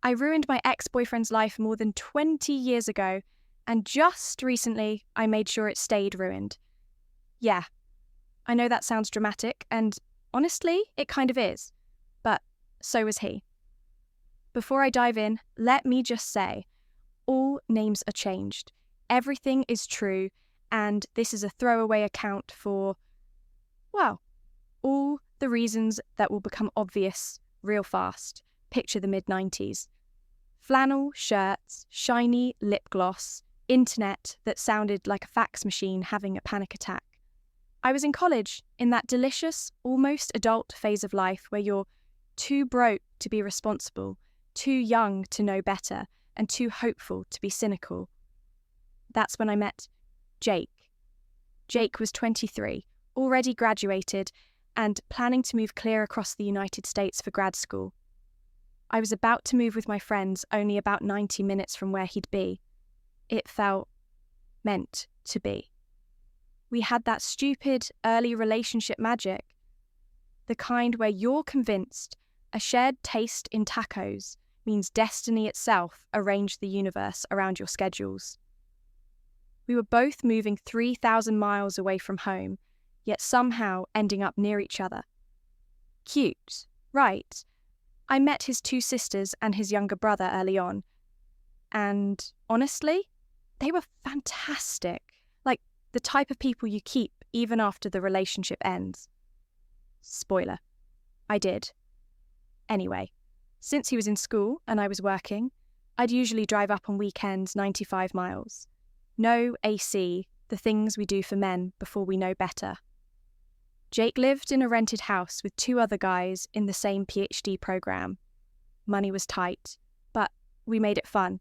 I ruined my ex-boyfriend's life more than 20 years ago, and just recently I made sure it stayed ruined. Yeah, I know that sounds dramatic, and honestly, it kind of is. But so was he. Before I dive in, let me just say, all names are changed. Everything is true, and this is a throwaway account for, well, all the reasons that will become obvious real fast. Picture the mid-90s. Flannel shirts, shiny lip gloss, internet that sounded like a fax machine having a panic attack. I was in college, in that delicious, almost adult phase of life where you're too broke to be responsible, too young to know better, and too hopeful to be cynical. That's when I met Jake. Jake was 23, already graduated, and planning to move clear across the United States for grad school. I was about to move with my friends only about 90 minutes from where he'd be. It felt meant to be. We had that stupid early relationship magic. The kind where you're convinced a shared taste in tacos means destiny itself arranged the universe around your schedules. We were both moving 3,000 miles away from home, yet somehow ending up near each other. Cute, right? I met his two sisters and his younger brother early on, and honestly, they were fantastic. Like the type of people you keep even after the relationship ends. Spoiler, I did. Anyway, since he was in school and I was working, I'd usually drive up on weekends 95 miles. No AC, the things we do for men before we know better. Jake lived in a rented house with two other guys in the same PhD program. Money was tight, but we made it fun.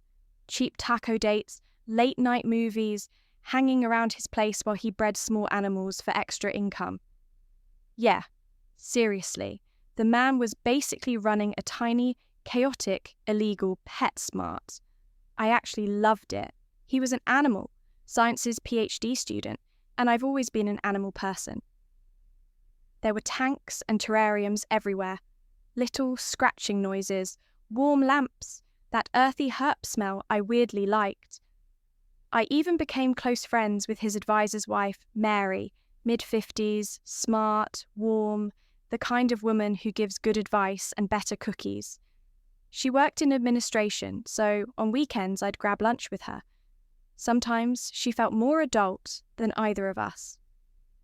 Cheap taco dates, late-night movies, hanging around his place while he bred small animals for extra income. Yeah, seriously, the man was basically running a tiny, chaotic, illegal PetSmart. I actually loved it. He was an animal, sciences PhD student, and I've always been an animal person. There were tanks and terrariums everywhere, little scratching noises, warm lamps, that earthy herb smell I weirdly liked. I even became close friends with his advisor's wife, Mary, mid-50s, smart, warm, the kind of woman who gives good advice and better cookies. She worked in administration, so on weekends I'd grab lunch with her. Sometimes she felt more adult than either of us.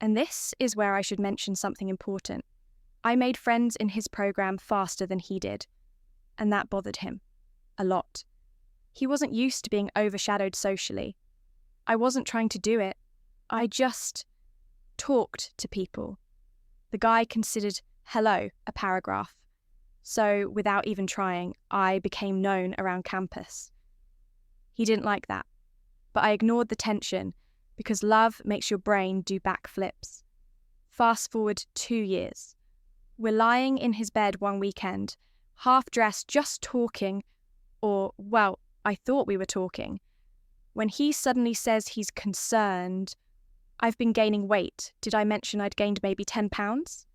And this is where I should mention something important. I made friends in his program faster than he did, and that bothered him a lot. He wasn't used to being overshadowed socially. I wasn't trying to do it. I just talked to people. The guy considered hello a paragraph. So without even trying, I became known around campus. He didn't like that, but I ignored the tension because love makes your brain do backflips. Fast forward 2 years. We're lying in his bed one weekend, half-dressed, just talking, or, well, I thought we were talking, when he suddenly says he's concerned. I've been gaining weight. Did I mention I'd gained maybe 10 pounds?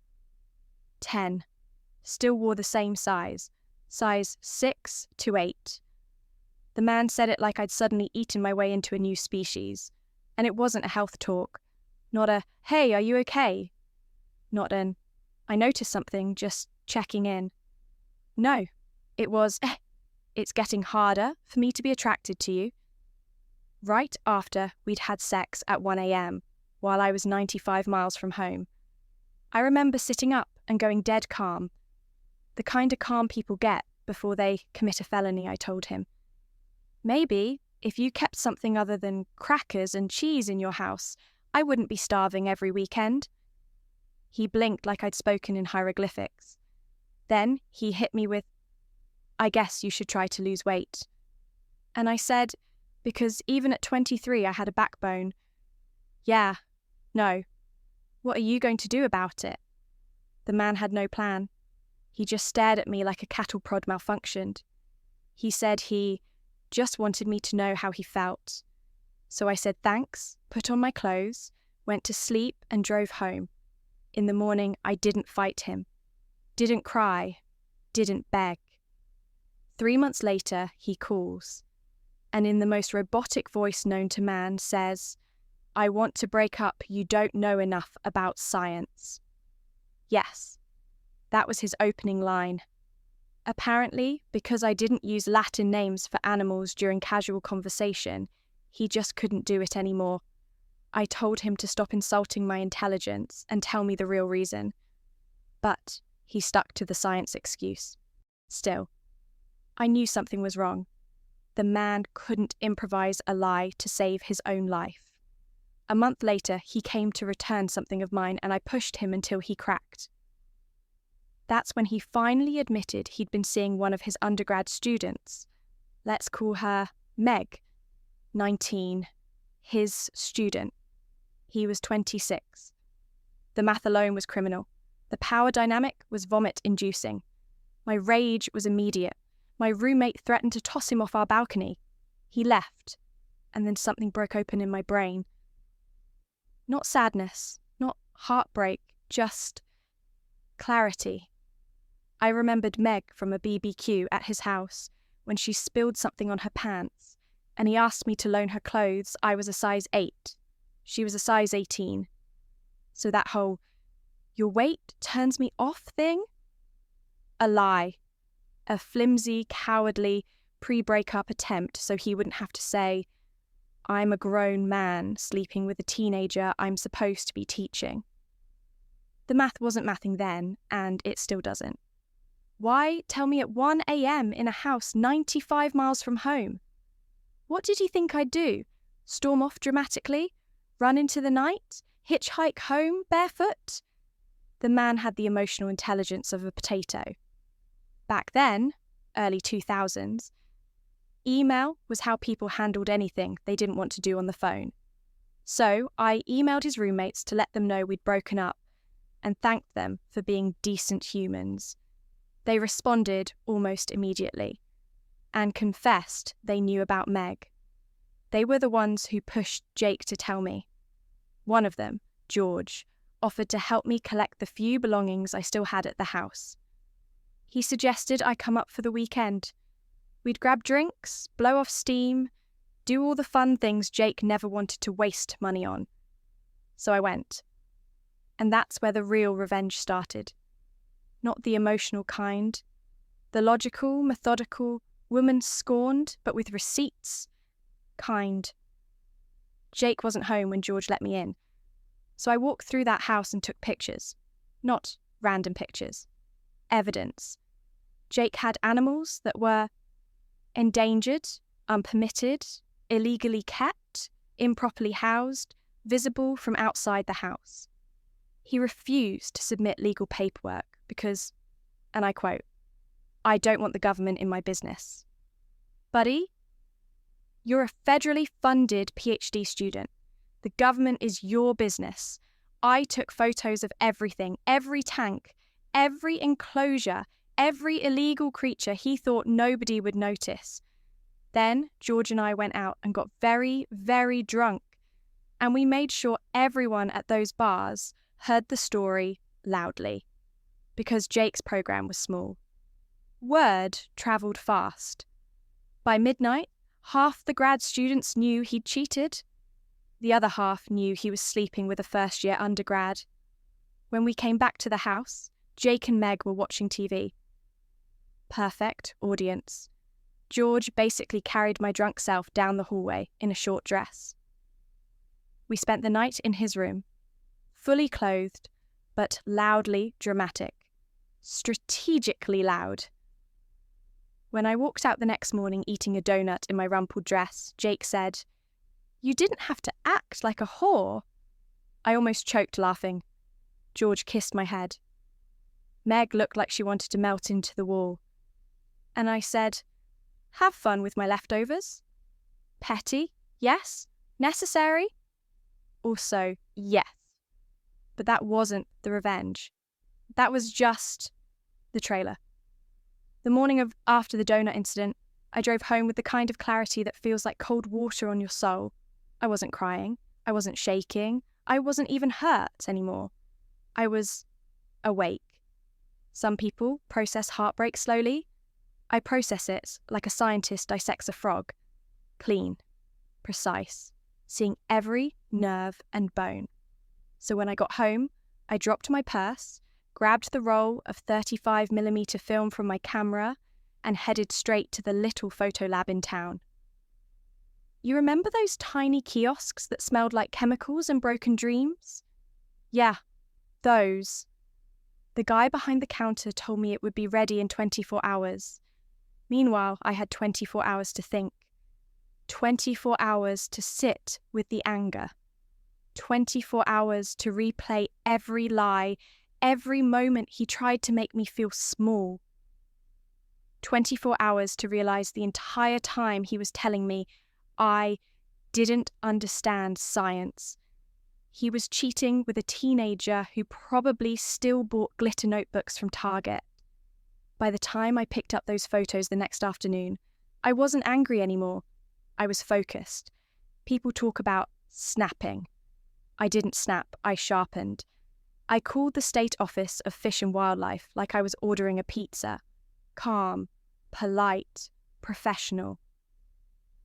10. Still wore the same size 6 to 8. The man said it like I'd suddenly eaten my way into a new species. And it wasn't a health talk. Not a, hey, are you okay? Not an, I noticed something, just checking in. No, it was, it's getting harder for me to be attracted to you. Right after we'd had sex at 1 a.m, while I was 95 miles from home. I remember sitting up and going dead calm. The kind of calm people get before they commit a felony, I told him. Maybe, if you kept something other than crackers and cheese in your house, I wouldn't be starving every weekend. He blinked like I'd spoken in hieroglyphics. Then he hit me with, I guess you should try to lose weight. And I said, because even at 23 I had a backbone. Yeah, no. What are you going to do about it? The man had no plan. He just stared at me like a cattle prod malfunctioned. He said he just wanted me to know how he felt. So I said thanks, put on my clothes, went to sleep and drove home. In the morning, I didn't fight him. Didn't cry. Didn't beg. 3 months later, he calls, and in the most robotic voice known to man says, "I want to break up, you don't know enough about science." Yes, that was his opening line. Apparently, because I didn't use Latin names for animals during casual conversation, he just couldn't do it anymore. I told him to stop insulting my intelligence and tell me the real reason. But he stuck to the science excuse. Still, I knew something was wrong. The man couldn't improvise a lie to save his own life. A month later, he came to return something of mine, and I pushed him until he cracked. That's when he finally admitted he'd been seeing one of his undergrad students. Let's call her Meg, 19, his student. He was 26. The math alone was criminal. The power dynamic was vomit-inducing. My rage was immediate. My roommate threatened to toss him off our balcony. He left, and then something broke open in my brain. Not sadness, not heartbreak, just clarity. I remembered Meg from a BBQ at his house when she spilled something on her pants, and he asked me to loan her clothes. I was a size 8. She was a size 18. So that whole, "your weight turns me off" thing? A lie. A flimsy, cowardly, pre-breakup attempt so he wouldn't have to say, "I'm a grown man sleeping with a teenager I'm supposed to be teaching." The math wasn't mathing then, and it still doesn't. Why tell me at 1 a.m. in a house 95 miles from home? What did he think I'd do? Storm off dramatically? Run into the night? Hitchhike home barefoot? The man had the emotional intelligence of a potato. Back then, early 2000s, email was how people handled anything they didn't want to do on the phone. So I emailed his roommates to let them know we'd broken up and thanked them for being decent humans. They responded almost immediately and confessed they knew about Meg. They were the ones who pushed Jake to tell me. One of them, George, offered to help me collect the few belongings I still had at the house. He suggested I come up for the weekend. We'd grab drinks, blow off steam, do all the fun things Jake never wanted to waste money on. So I went. And that's where the real revenge started. Not the emotional kind. The logical, methodical, woman scorned, but with receipts kind. Jake wasn't home when George let me in. So I walked through that house and took pictures. Not random pictures. Evidence. Jake had animals that were endangered, unpermitted, illegally kept, improperly housed, visible from outside the house. He refused to submit legal paperwork because, and I quote, "I don't want the government in my business." Buddy, you're a federally funded PhD student. The government is your business. I took photos of everything, every tank, every enclosure, every illegal creature he thought nobody would notice. Then George and I went out and got very, very drunk, and we made sure everyone at those bars heard the story loudly, because Jake's program was small. Word travelled fast. By midnight, half the grad students knew he'd cheated. The other half knew he was sleeping with a first-year undergrad. When we came back to the house, Jake and Meg were watching TV. Perfect audience. George basically carried my drunk self down the hallway in a short dress. We spent the night in his room, fully clothed, but loudly dramatic. Strategically loud. When I walked out the next morning eating a donut in my rumpled dress, Jake said, "You didn't have to act like a whore." I almost choked laughing. George kissed my head. Meg looked like she wanted to melt into the wall. And I said, "Have fun with my leftovers." Petty, yes. Necessary, also yes. But that wasn't the revenge. That was just the trailer. The morning after the donut incident, I drove home with the kind of clarity that feels like cold water on your soul. I wasn't crying. I wasn't shaking. I wasn't even hurt anymore. I was awake. Some people process heartbreak slowly. I process it like a scientist dissects a frog. Clean, precise, seeing every nerve and bone. So when I got home, I dropped my purse, grabbed the roll of 35mm film from my camera, and headed straight to the little photo lab in town. You remember those tiny kiosks that smelled like chemicals and broken dreams? Yeah, those. The guy behind the counter told me it would be ready in 24 hours. Meanwhile, I had 24 hours to think. 24 hours to sit with the anger. 24 hours to replay every lie, every moment he tried to make me feel small. 24 hours to realize the entire time he was telling me I didn't understand science. He was cheating with a teenager who probably still bought glitter notebooks from Target. By the time I picked up those photos the next afternoon, I wasn't angry anymore. I was focused. People talk about snapping. I didn't snap, I sharpened. I called the State Office of Fish and Wildlife like I was ordering a pizza. Calm, polite, professional.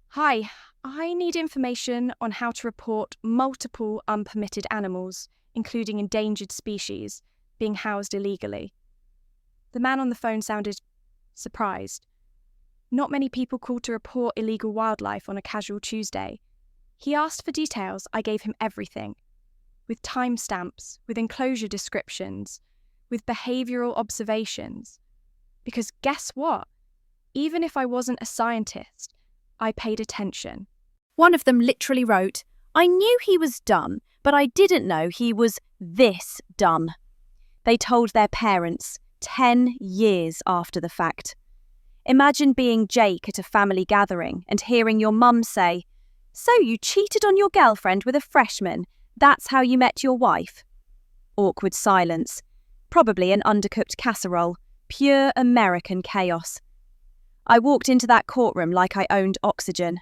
Hi, I need information on how to report multiple unpermitted animals, including endangered species, being housed illegally. The man on the phone sounded surprised. Not many people called to report illegal wildlife on a casual Tuesday. He asked for details, I gave him everything. With timestamps, with enclosure descriptions, with behavioural observations. Because guess what? Even if I wasn't a scientist, I paid attention. One of them literally wrote, "I knew he was done, but I didn't know he was this done." They told their parents 10 years after the fact. Imagine being Jake at a family gathering and hearing your mum say, "So you cheated on your girlfriend with a freshman? That's how you met your wife?" Awkward silence. Probably an undercooked casserole. Pure American chaos. I walked into that courtroom like I owned oxygen.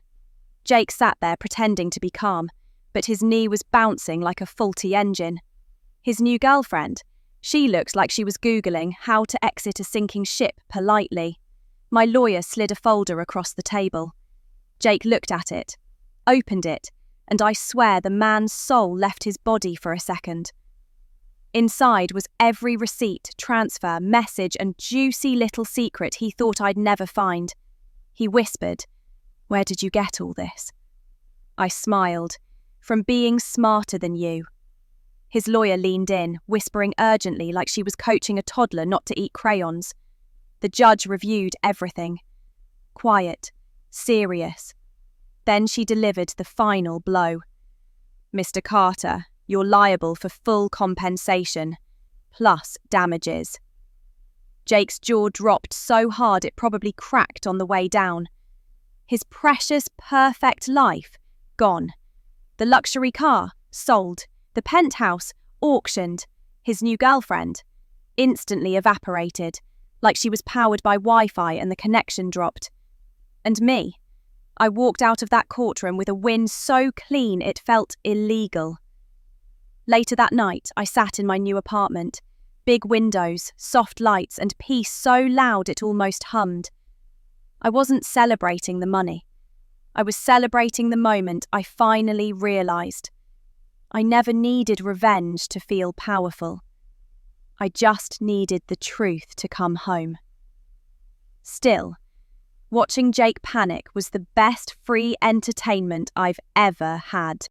Jake sat there pretending to be calm, but his knee was bouncing like a faulty engine. His new girlfriend, she looked like she was Googling how to exit a sinking ship politely. My lawyer slid a folder across the table. Jake looked at it, opened it, and I swear the man's soul left his body for a second. Inside was every receipt, transfer, message, and juicy little secret he thought I'd never find. He whispered, "Where did you get all this?" I smiled. "From being smarter than you." His lawyer leaned in, whispering urgently like she was coaching a toddler not to eat crayons. The judge reviewed everything. Quiet, serious. Then she delivered the final blow. "Mr. Carter, you're liable for full compensation, plus damages." Jake's jaw dropped so hard it probably cracked on the way down. His precious, perfect life, gone. The luxury car, sold. The penthouse, auctioned. His new girlfriend, instantly evaporated, like she was powered by Wi-Fi and the connection dropped. And me, I walked out of that courtroom with a win so clean it felt illegal. Later that night, I sat in my new apartment. Big windows, soft lights, and peace so loud it almost hummed. I wasn't celebrating the money. I was celebrating the moment I finally realised. I never needed revenge to feel powerful. I just needed the truth to come home. Still, watching Jake panic was the best free entertainment I've ever had.